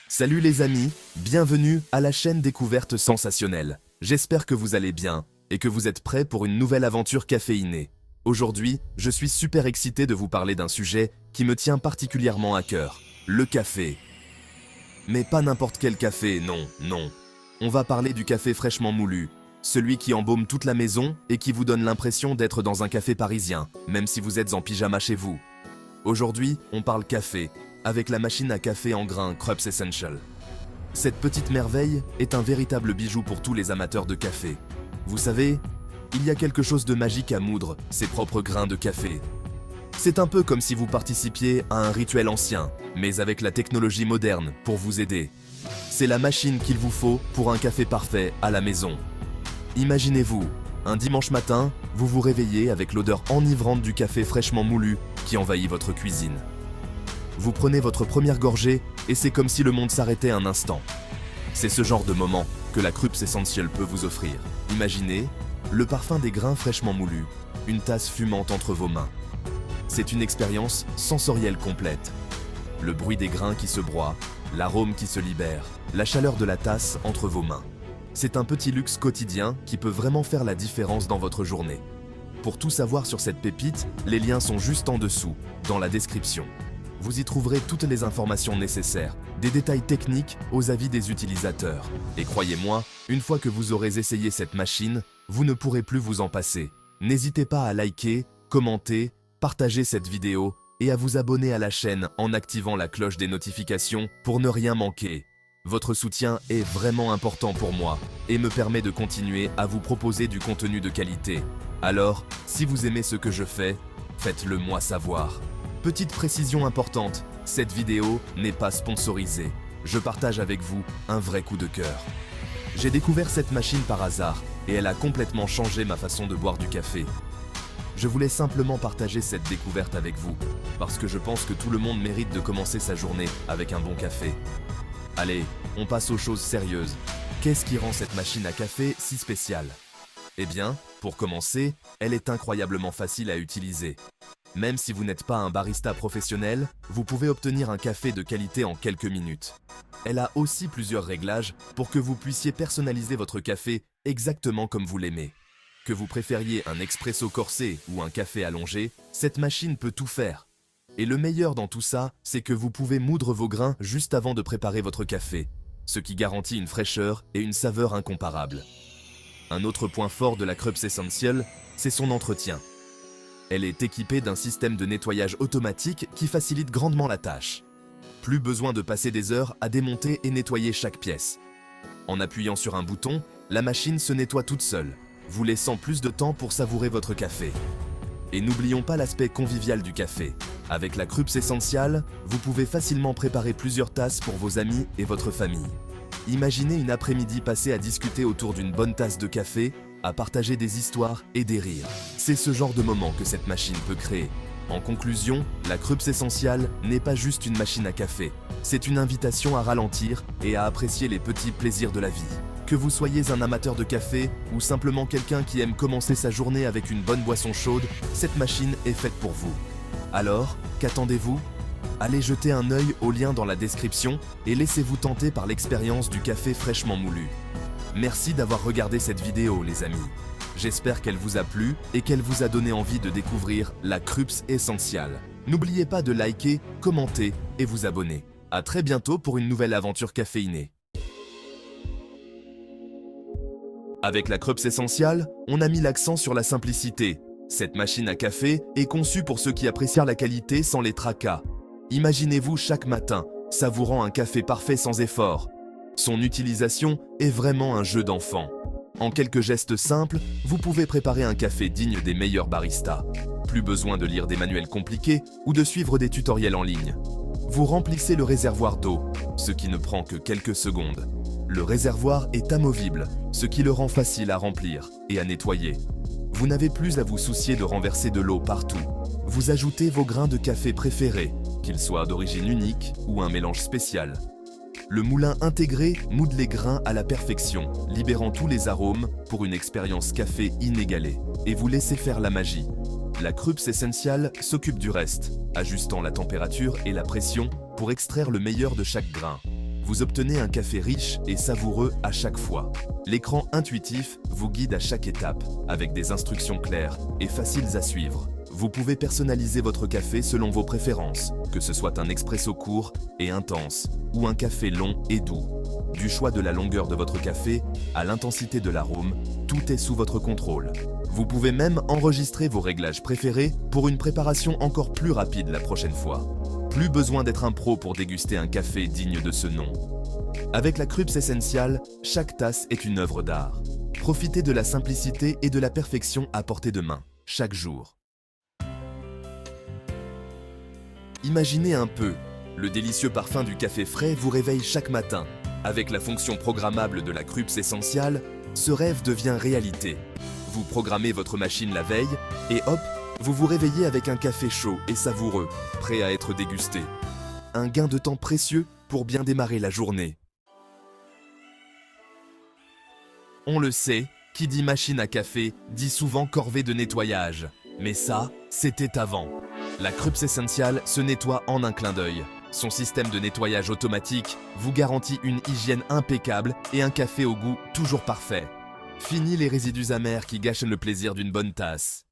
Salut les amis, bienvenue à la chaîne Découverte Sensationnelle. J'espère que vous allez bien et que vous êtes prêts pour une nouvelle aventure caféinée. Aujourd'hui, je suis super excité de vous parler d'un sujet qui me tient particulièrement à cœur, le café. Mais pas n'importe quel café, non. On va parler du café fraîchement moulu, celui qui embaume toute la maison et qui vous donne l'impression d'être dans un café parisien, même si vous êtes en pyjama chez vous. Aujourd'hui, on parle café, avec la machine à café en grains Krups Essential. Cette petite merveille est un véritable bijou pour tous les amateurs de café. Vous savez, il y a quelque chose de magique à moudre ses propres grains de café. C'est un peu comme si vous participiez à un rituel ancien, mais avec la technologie moderne pour vous aider. C'est la machine qu'il vous faut pour un café parfait à la maison. Imaginez-vous, un dimanche matin, vous vous réveillez avec l'odeur enivrante du café fraîchement moulu qui envahit votre cuisine. Vous prenez votre première gorgée et c'est comme si le monde s'arrêtait un instant. C'est ce genre de moment que la Krups Essential peut vous offrir. Imaginez le parfum des grains fraîchement moulus, une tasse fumante entre vos mains. C'est une expérience sensorielle complète. Le bruit des grains qui se broient, l'arôme qui se libère, la chaleur de la tasse entre vos mains. C'est un petit luxe quotidien qui peut vraiment faire la différence dans votre journée. Pour tout savoir sur cette pépite, les liens sont juste en dessous, dans la description. Vous y trouverez toutes les informations nécessaires, des détails techniques aux avis des utilisateurs. Et croyez-moi, une fois que vous aurez essayé cette machine, vous ne pourrez plus vous en passer. N'hésitez pas à liker, commenter, partager cette vidéo et à vous abonner à la chaîne en activant la cloche des notifications pour ne rien manquer. Votre soutien est vraiment important pour moi et me permet de continuer à vous proposer du contenu de qualité. Alors, si vous aimez ce que je fais, faites-le moi savoir. Petite précision importante, cette vidéo n'est pas sponsorisée. Je partage avec vous un vrai coup de cœur. J'ai découvert cette machine par hasard et elle a complètement changé ma façon de boire du café. Je voulais simplement partager cette découverte avec vous, parce que je pense que tout le monde mérite de commencer sa journée avec un bon café. Allez, on passe aux choses sérieuses. Qu'est-ce qui rend cette machine à café si spéciale? Eh bien, pour commencer, elle est incroyablement facile à utiliser. Même si vous n'êtes pas un barista professionnel, vous pouvez obtenir un café de qualité en quelques minutes. Elle a aussi plusieurs réglages pour que vous puissiez personnaliser votre café exactement comme vous l'aimez. Que vous préfériez un expresso corsé ou un café allongé, cette machine peut tout faire. Et le meilleur dans tout ça, c'est que vous pouvez moudre vos grains juste avant de préparer votre café, ce qui garantit une fraîcheur et une saveur incomparables. Un autre point fort de la Krups Essential, c'est son entretien. Elle est équipée d'un système de nettoyage automatique qui facilite grandement la tâche. Plus besoin de passer des heures à démonter et nettoyer chaque pièce. En appuyant sur un bouton, la machine se nettoie toute seule, vous laissant plus de temps pour savourer votre café. Et n'oublions pas l'aspect convivial du café. Avec la Krups Essential, vous pouvez facilement préparer plusieurs tasses pour vos amis et votre famille. Imaginez une après-midi passée à discuter autour d'une bonne tasse de café, à partager des histoires et des rires. C'est ce genre de moment que cette machine peut créer. En conclusion, la Krups Essential n'est pas juste une machine à café. C'est une invitation à ralentir et à apprécier les petits plaisirs de la vie. Que vous soyez un amateur de café ou simplement quelqu'un qui aime commencer sa journée avec une bonne boisson chaude, cette machine est faite pour vous. Alors, qu'attendez-vous? Allez jeter un œil au lien dans la description et laissez-vous tenter par l'expérience du café fraîchement moulu. Merci d'avoir regardé cette vidéo, les amis. J'espère qu'elle vous a plu et qu'elle vous a donné envie de découvrir la Krups Essential. N'oubliez pas de liker, commenter et vous abonner. À très bientôt pour une nouvelle aventure caféinée. Avec la Krups Essential, on a mis l'accent sur la simplicité. Cette machine à café est conçue pour ceux qui apprécient la qualité sans les tracas. Imaginez-vous chaque matin, savourant un café parfait sans effort. Son utilisation est vraiment un jeu d'enfant. En quelques gestes simples, vous pouvez préparer un café digne des meilleurs baristas. Plus besoin de lire des manuels compliqués ou de suivre des tutoriels en ligne. Vous remplissez le réservoir d'eau, ce qui ne prend que quelques secondes. Le réservoir est amovible, ce qui le rend facile à remplir et à nettoyer. Vous n'avez plus à vous soucier de renverser de l'eau partout. Vous ajoutez vos grains de café préférés, qu'ils soient d'origine unique ou un mélange spécial. Le moulin intégré moude les grains à la perfection, libérant tous les arômes pour une expérience café inégalée. Et vous laissez faire la magie. La Krups Essential s'occupe du reste, ajustant la température et la pression pour extraire le meilleur de chaque grain. vous obtenez un café riche et savoureux à chaque fois. L'écran intuitif vous guide à chaque étape, avec des instructions claires et faciles à suivre. Vous pouvez personnaliser votre café selon vos préférences, que ce soit un expresso court et intense, ou un café long et doux. Du choix de la longueur de votre café à l'intensité de l'arôme, tout est sous votre contrôle. Vous pouvez même enregistrer vos réglages préférés pour une préparation encore plus rapide la prochaine fois. Plus besoin d'être un pro pour déguster un café digne de ce nom. Avec la Krups Essential, chaque tasse est une œuvre d'art. Profitez de la simplicité et de la perfection à portée de main, chaque jour. Imaginez un peu, le délicieux parfum du café frais vous réveille chaque matin. Avec la fonction programmable de la Krups Essential, ce rêve devient réalité. Vous programmez votre machine la veille et hop, vous vous réveillez avec un café chaud et savoureux, prêt à être dégusté. Un gain de temps précieux pour bien démarrer la journée. On le sait, qui dit machine à café dit souvent corvée de nettoyage. Mais ça, c'était avant. La Krups Essential se nettoie en un clin d'œil. Son système de nettoyage automatique vous garantit une hygiène impeccable et un café au goût toujours parfait. Fini les résidus amers qui gâchent le plaisir d'une bonne tasse.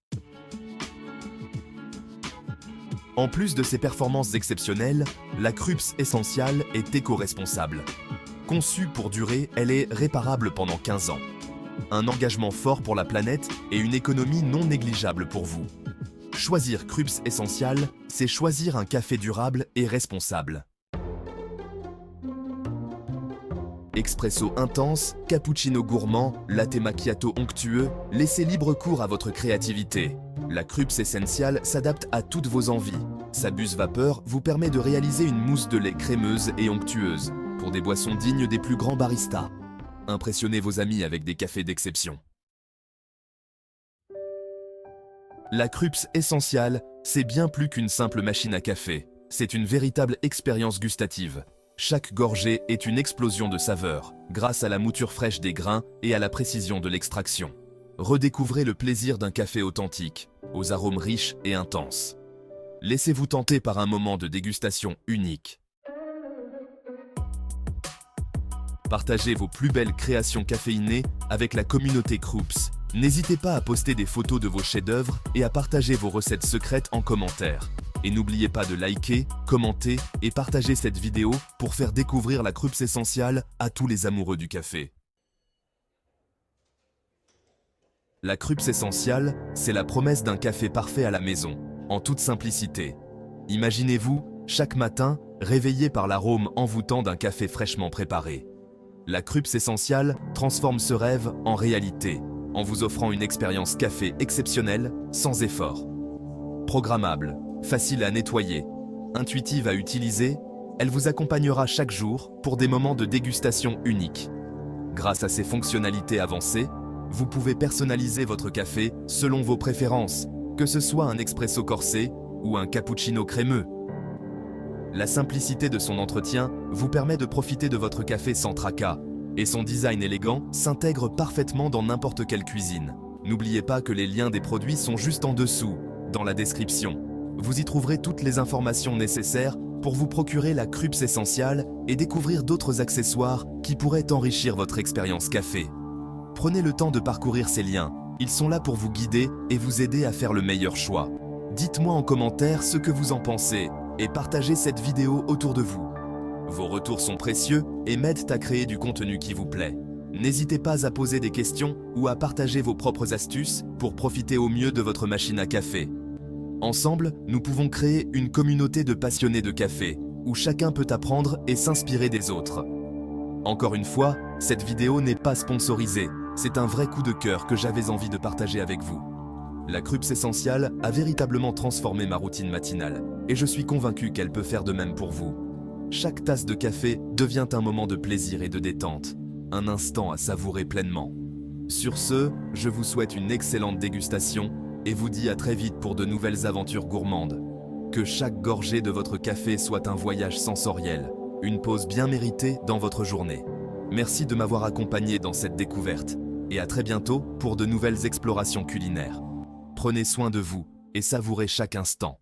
En plus de ses performances exceptionnelles, la Krups Essential est éco-responsable. Conçue pour durer, elle est réparable pendant 15 ans. Un engagement fort pour la planète et une économie non négligeable pour vous. Choisir Krups Essential, c'est choisir un café durable et responsable. Expresso intense, cappuccino gourmand, latte macchiato onctueux, laissez libre cours à votre créativité. La Krups Essential s'adapte à toutes vos envies. Sa buse vapeur vous permet de réaliser une mousse de lait crémeuse et onctueuse, pour des boissons dignes des plus grands baristas. Impressionnez vos amis avec des cafés d'exception. La Krups Essential, c'est bien plus qu'une simple machine à café. C'est une véritable expérience gustative. Chaque gorgée est une explosion de saveurs, grâce à la mouture fraîche des grains et à la précision de l'extraction. Redécouvrez le plaisir d'un café authentique, aux arômes riches et intenses. Laissez-vous tenter par un moment de dégustation unique. Partagez vos plus belles créations caféinées avec la communauté Krups. N'hésitez pas à poster des photos de vos chefs-d'œuvre et à partager vos recettes secrètes en commentaire. Et n'oubliez pas de liker, commenter et partager cette vidéo pour faire découvrir la Krups Essential à tous les amoureux du café. La Krups Essential, c'est la promesse d'un café parfait à la maison, en toute simplicité. Imaginez-vous, chaque matin, réveillé par l'arôme envoûtant d'un café fraîchement préparé. La Krups Essential transforme ce rêve en réalité, en vous offrant une expérience café exceptionnelle, sans effort. Programmable, facile à nettoyer, intuitive à utiliser, elle vous accompagnera chaque jour pour des moments de dégustation uniques. Grâce à ses fonctionnalités avancées, vous pouvez personnaliser votre café selon vos préférences, que ce soit un expresso corsé ou un cappuccino crémeux. La simplicité de son entretien vous permet de profiter de votre café sans tracas, et son design élégant s'intègre parfaitement dans n'importe quelle cuisine. N'oubliez pas que les liens des produits sont juste en dessous, dans la description. Vous y trouverez toutes les informations nécessaires pour vous procurer la Krups Essential et découvrir d'autres accessoires qui pourraient enrichir votre expérience café. Prenez le temps de parcourir ces liens, ils sont là pour vous guider et vous aider à faire le meilleur choix. Dites-moi en commentaire ce que vous en pensez et partagez cette vidéo autour de vous. Vos retours sont précieux et m'aident à créer du contenu qui vous plaît. N'hésitez pas à poser des questions ou à partager vos propres astuces pour profiter au mieux de votre machine à café. Ensemble, nous pouvons créer une communauté de passionnés de café, où chacun peut apprendre et s'inspirer des autres. Encore une fois, cette vidéo n'est pas sponsorisée, c'est un vrai coup de cœur que j'avais envie de partager avec vous. La Krups Essential a véritablement transformé ma routine matinale, et je suis convaincu qu'elle peut faire de même pour vous. Chaque tasse de café devient un moment de plaisir et de détente, un instant à savourer pleinement. Sur ce, je vous souhaite une excellente dégustation et vous dis à très vite pour de nouvelles aventures gourmandes. Que chaque gorgée de votre café soit un voyage sensoriel, une pause bien méritée dans votre journée. Merci de m'avoir accompagné dans cette découverte et à très bientôt pour de nouvelles explorations culinaires. Prenez soin de vous et savourez chaque instant.